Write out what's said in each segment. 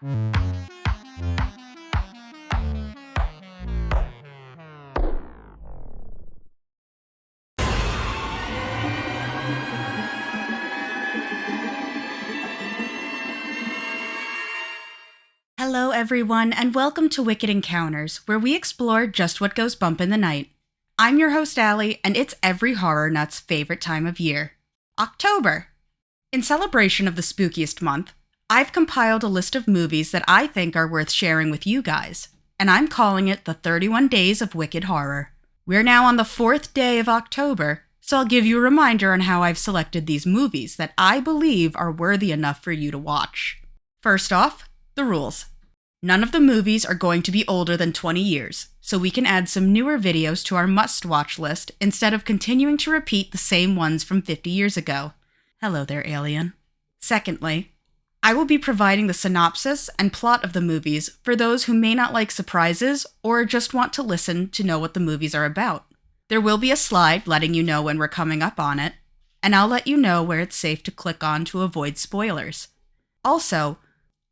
Hello, everyone, and welcome to Wicked Encounters, where we explore just what goes bump in the night. I'm your host, Allie, and it's every horror nut's favorite time of year, October. In celebration of the spookiest month, I've compiled a list of movies that I think are worth sharing with you guys, and I'm calling it the 31 Days of Wicked Horror. We're now on the 4th day of October, so I'll give you a reminder on how I've selected these movies that I believe are worthy enough for you to watch. First off, the rules. None of the movies are going to be older than 20 years, so we can add some newer videos to our must-watch list instead of continuing to repeat the same ones from 50 years ago. Hello there, alien. Secondly, I will be providing the synopsis and plot of the movies for those who may not like surprises or just want to listen to know what the movies are about. There will be a slide letting you know when we're coming up on it, and I'll let you know where it's safe to click on to avoid spoilers. Also,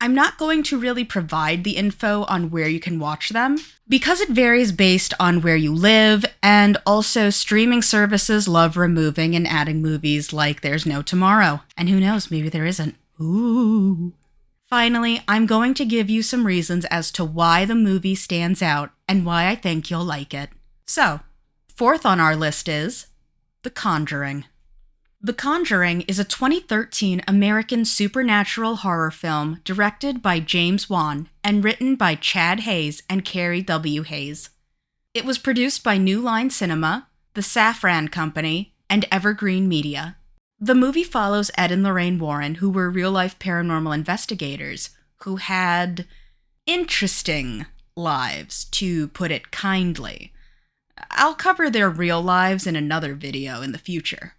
I'm not going to really provide the info on where you can watch them, because it varies based on where you live, and also streaming services love removing and adding movies like There's No Tomorrow, and who knows, maybe there isn't. Ooh. Finally, I'm going to give you some reasons as to why the movie stands out and why I think you'll like it. So, fourth on our list is The Conjuring. The Conjuring is a 2013 American supernatural horror film directed by James Wan and written by Chad Hayes and Carrie W. Hayes. It was produced by New Line Cinema, the Safran Company, and Evergreen Media. The movie follows Ed and Lorraine Warren, who were real-life paranormal investigators who had interesting lives, to put it kindly. I'll cover their real lives in another video in the future.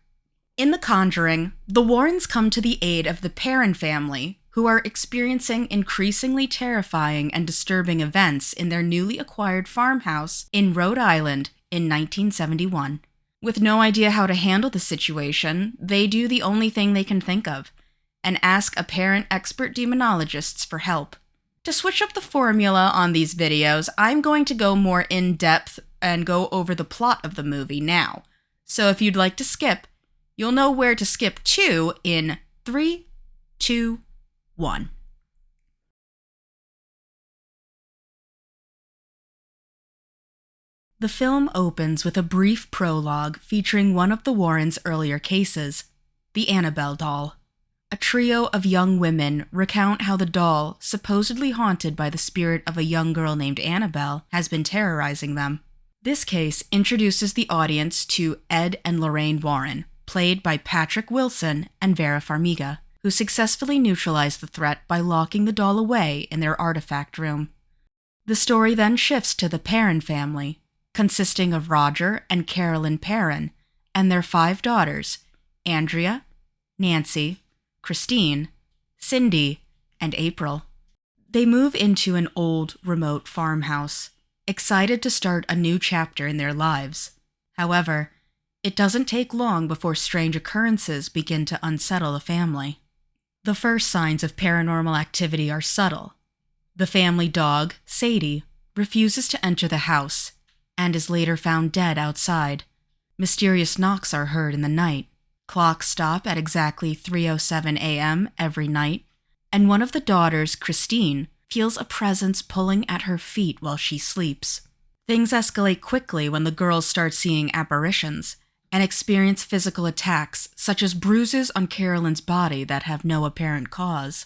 In The Conjuring, the Warrens come to the aid of the Perron family, who are experiencing increasingly terrifying and disturbing events in their newly acquired farmhouse in Rhode Island in 1971. With no idea how to handle the situation, they do the only thing they can think of, and ask apparent expert demonologists for help. To switch up the formula on these videos, I'm going to go more in-depth and go over the plot of the movie now. So if you'd like to skip, you'll know where to skip to in 3, 2, 1. The film opens with a brief prologue featuring one of the Warrens' earlier cases, the Annabelle doll. A trio of young women recount how the doll, supposedly haunted by the spirit of a young girl named Annabelle, has been terrorizing them. This case introduces the audience to Ed and Lorraine Warren, played by Patrick Wilson and Vera Farmiga, who successfully neutralize the threat by locking the doll away in their artifact room. The story then shifts to the Perron family, consisting of Roger and Carolyn Perron, and their 5 daughters, Andrea, Nancy, Christine, Cindy, and April. They move into an old, remote farmhouse, excited to start a new chapter in their lives. However, it doesn't take long before strange occurrences begin to unsettle the family. The first signs of paranormal activity are subtle. The family dog, Sadie, refuses to enter the house and is later found dead outside. Mysterious knocks are heard in the night. Clocks stop at exactly 3:07 a.m. every night, and one of the daughters, Christine, feels a presence pulling at her feet while she sleeps. Things escalate quickly when the girls start seeing apparitions and experience physical attacks, such as bruises on Carolyn's body that have no apparent cause.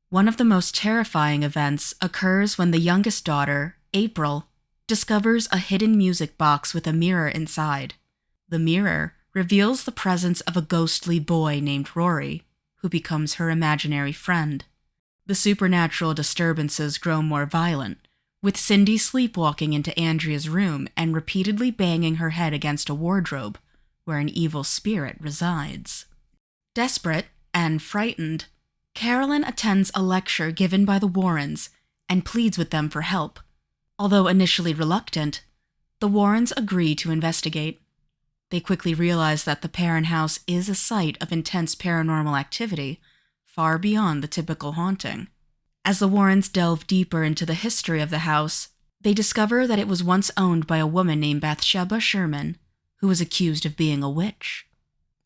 One of the most terrifying events occurs when the youngest daughter, April, discovers a hidden music box with a mirror inside. The mirror reveals the presence of a ghostly boy named Rory, who becomes her imaginary friend. The supernatural disturbances grow more violent, with Cindy sleepwalking into Andrea's room and repeatedly banging her head against a wardrobe, where an evil spirit resides. Desperate and frightened, Carolyn attends a lecture given by the Warrens and pleads with them for help. Although initially reluctant, the Warrens agree to investigate. They quickly realize that the Perron house is a site of intense paranormal activity, far beyond the typical haunting. As the Warrens delve deeper into the history of the house, they discover that it was once owned by a woman named Bathsheba Sherman, who was accused of being a witch.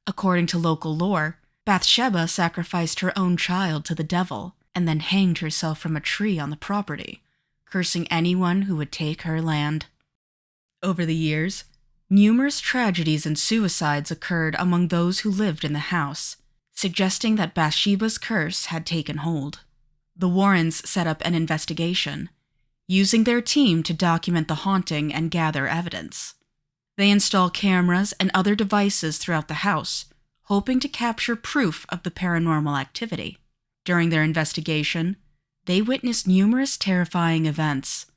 According to local lore, Bathsheba sacrificed her own child to the devil and then hanged herself from a tree on the property, cursing anyone who would take her land. Over the years, numerous tragedies and suicides occurred among those who lived in the house, suggesting that Bathsheba's curse had taken hold. The Warrens set up an investigation, using their team to document the haunting and gather evidence. They install cameras and other devices throughout the house, hoping to capture proof of the paranormal activity. During their investigation, they witnessed numerous terrifying events: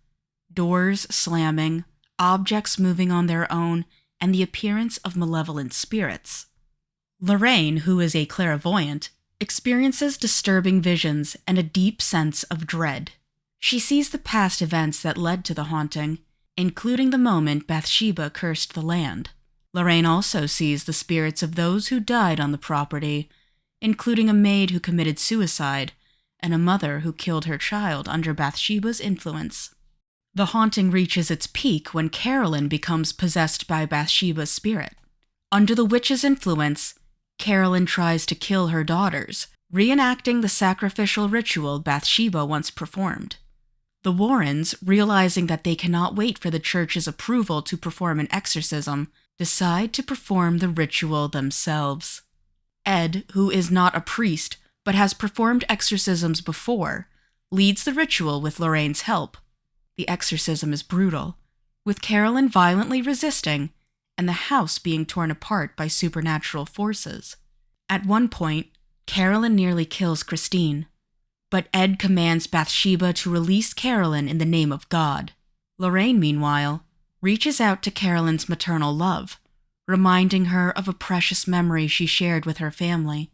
doors slamming, objects moving on their own, and the appearance of malevolent spirits. Lorraine, who is a clairvoyant, experiences disturbing visions and a deep sense of dread. She sees the past events that led to the haunting, including the moment Bathsheba cursed the land. Lorraine also sees the spirits of those who died on the property, including a maid who committed suicide and a mother who killed her child under Bathsheba's influence. The haunting reaches its peak when Carolyn becomes possessed by Bathsheba's spirit. Under the witch's influence, Carolyn tries to kill her daughters, reenacting the sacrificial ritual Bathsheba once performed. The Warrens, realizing that they cannot wait for the church's approval to perform an exorcism, decide to perform the ritual themselves. Ed, who is not a priest but has performed exorcisms before, leads the ritual with Lorraine's help. The exorcism is brutal, with Carolyn violently resisting and the house being torn apart by supernatural forces. At one point, Carolyn nearly kills Christine, but Ed commands Bathsheba to release Carolyn in the name of God. Lorraine, meanwhile, reaches out to Carolyn's maternal love, reminding her of a precious memory she shared with her family.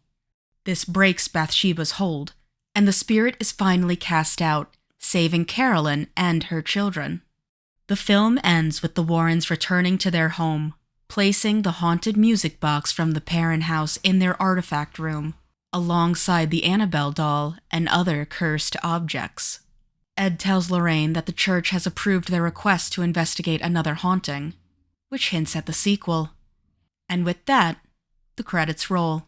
This breaks Bathsheba's hold, and the spirit is finally cast out, saving Carolyn and her children. The film ends with the Warrens returning to their home, placing the haunted music box from the Perrin house in their artifact room, alongside the Annabelle doll and other cursed objects. Ed tells Lorraine that the church has approved their request to investigate another haunting, which hints at the sequel. And with that, the credits roll.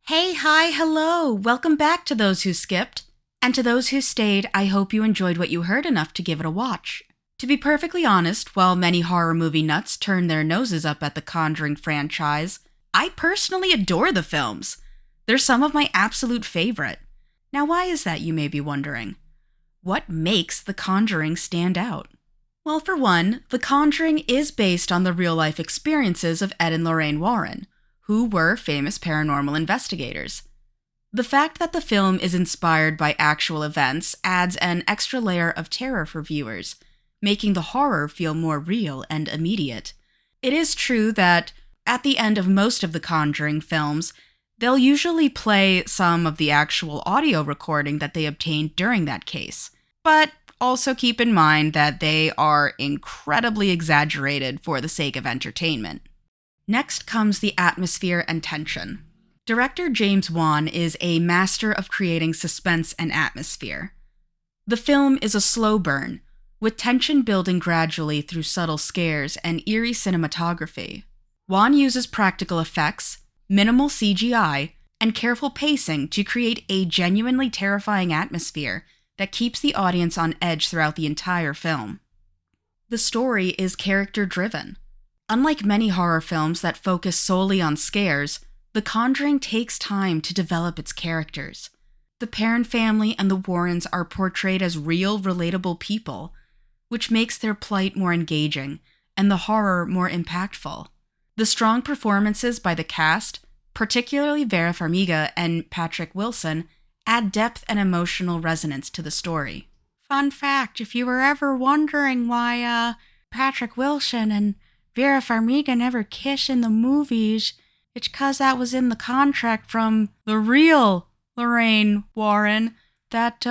Hey, hi, hello! Welcome back to those who skipped. And to those who stayed, I hope you enjoyed what you heard enough to give it a watch. To be perfectly honest, while many horror movie nuts turn their noses up at the Conjuring franchise, I personally adore the films. They're some of my absolute favorite. Now why is that, you may be wondering? What makes The Conjuring stand out? Well, for one, The Conjuring is based on the real-life experiences of Ed and Lorraine Warren, who were famous paranormal investigators. The fact that the film is inspired by actual events adds an extra layer of terror for viewers, making the horror feel more real and immediate. It is true that, at the end of most of the Conjuring films, they'll usually play some of the actual audio recording that they obtained during that case. But also keep in mind that they are incredibly exaggerated for the sake of entertainment. Next comes the atmosphere and tension. Director James Wan is a master of creating suspense and atmosphere. The film is a slow burn, with tension building gradually through subtle scares and eerie cinematography. Wan uses practical effects, minimal CGI, and careful pacing to create a genuinely terrifying atmosphere that keeps the audience on edge throughout the entire film. The story is character-driven. Unlike many horror films that focus solely on scares, The Conjuring takes time to develop its characters. The Perrin family and the Warrens are portrayed as real, relatable people, which makes their plight more engaging and the horror more impactful. The strong performances by the cast, particularly Vera Farmiga and Patrick Wilson, add depth and emotional resonance to the story. Fun fact, if you were ever wondering why Patrick Wilson and Vera Farmiga never kiss in the movies, it's 'cause that was in the contract from the real Lorraine Warren that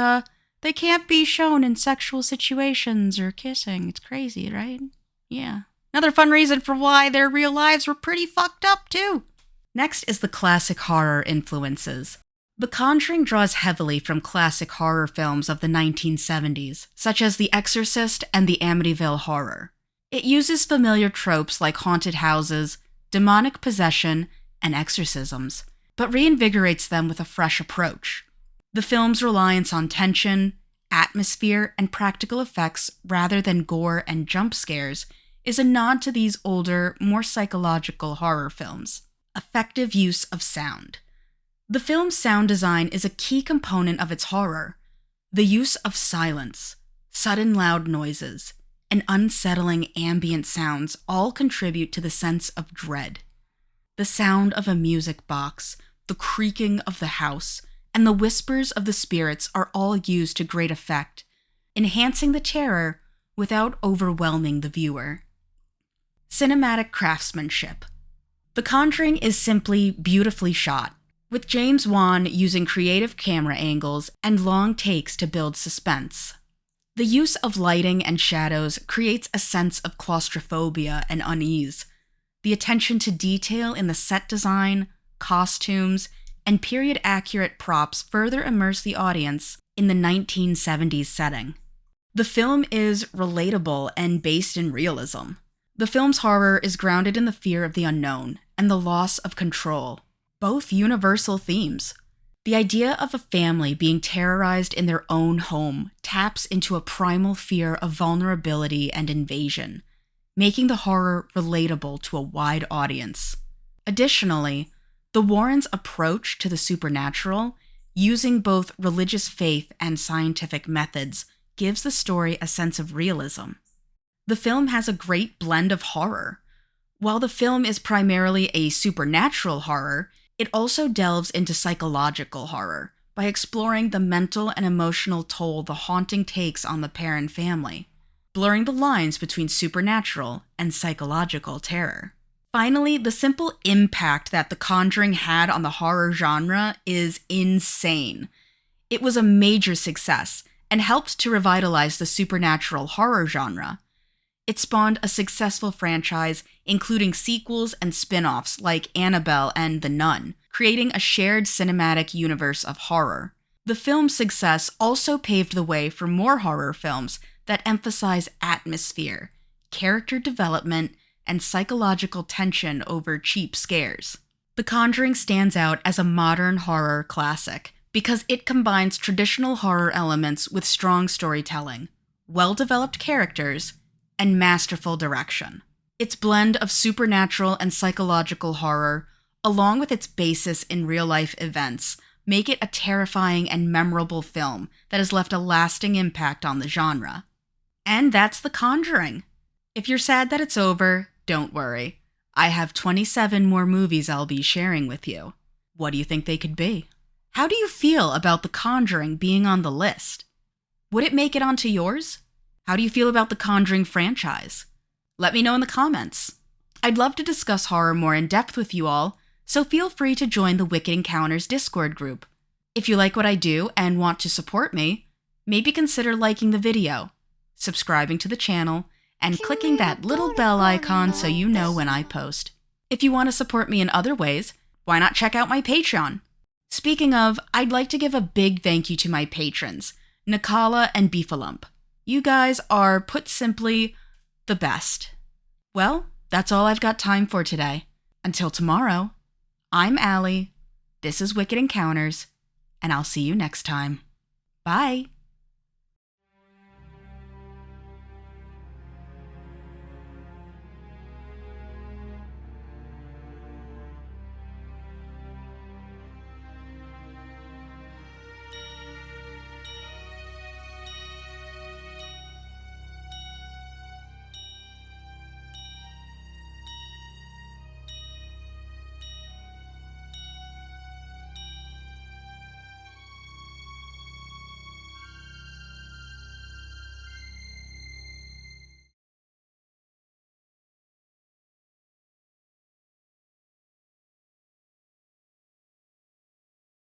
they can't be shown in sexual situations or kissing. It's crazy, right? Yeah. Another fun reason for why their real lives were pretty fucked up, too. Next is the classic horror influences. The Conjuring draws heavily from classic horror films of the 1970s, such as The Exorcist and the Amityville Horror. It uses familiar tropes like haunted houses, demonic possession, and exorcisms, but reinvigorates them with a fresh approach. The film's reliance on tension, atmosphere, and practical effects rather than gore and jump scares is a nod to these older, more psychological horror films. Effective use of sound. The film's sound design is a key component of its horror. The use of silence, sudden loud noises, and unsettling ambient sounds all contribute to the sense of dread. The sound of a music box, the creaking of the house, and the whispers of the spirits are all used to great effect, enhancing the terror without overwhelming the viewer. Cinematic craftsmanship. The Conjuring is simply beautifully shot, with James Wan using creative camera angles and long takes to build suspense. The use of lighting and shadows creates a sense of claustrophobia and unease. The attention to detail in the set design, costumes, and period-accurate props further immerse the audience in the 1970s setting. The film is relatable and based in realism. The film's horror is grounded in the fear of the unknown and the loss of control, both universal themes. The idea of a family being terrorized in their own home taps into a primal fear of vulnerability and invasion, making the horror relatable to a wide audience. Additionally, the Warrens' approach to the supernatural, using both religious faith and scientific methods, gives the story a sense of realism. The film has a great blend of horror. While the film is primarily a supernatural horror, it also delves into psychological horror by exploring the mental and emotional toll the haunting takes on the Perron family, blurring the lines between supernatural and psychological terror. Finally, the simple impact that The Conjuring had on the horror genre is insane. It was a major success and helped to revitalize the supernatural horror genre. It spawned a successful franchise, including sequels and spin-offs like Annabelle and The Nun, creating a shared cinematic universe of horror. The film's success also paved the way for more horror films that emphasize atmosphere, character development, and psychological tension over cheap scares. The Conjuring stands out as a modern horror classic because it combines traditional horror elements with strong storytelling, well-developed characters, and masterful direction. Its blend of supernatural and psychological horror, along with its basis in real-life events, make it a terrifying and memorable film that has left a lasting impact on the genre. And that's The Conjuring. If you're sad that it's over, don't worry. I have 27 more movies I'll be sharing with you. What do you think they could be? How do you feel about The Conjuring being on the list? Would it make it onto yours? How do you feel about the Conjuring franchise? Let me know in the comments. I'd love to discuss horror more in depth with you all, so feel free to join the Wicked Encounters Discord group. If you like what I do and want to support me, maybe consider liking the video, subscribing to the channel, and clicking that little bell icon so you know when I post. If you want to support me in other ways, why not check out my Patreon? Speaking of, I'd like to give a big thank you to my patrons, Nikala and Beefalump. You guys are, put simply, the best. Well, that's all I've got time for today. Until tomorrow, I'm Allie, this is Wicked Encounters, and I'll see you next time. Bye!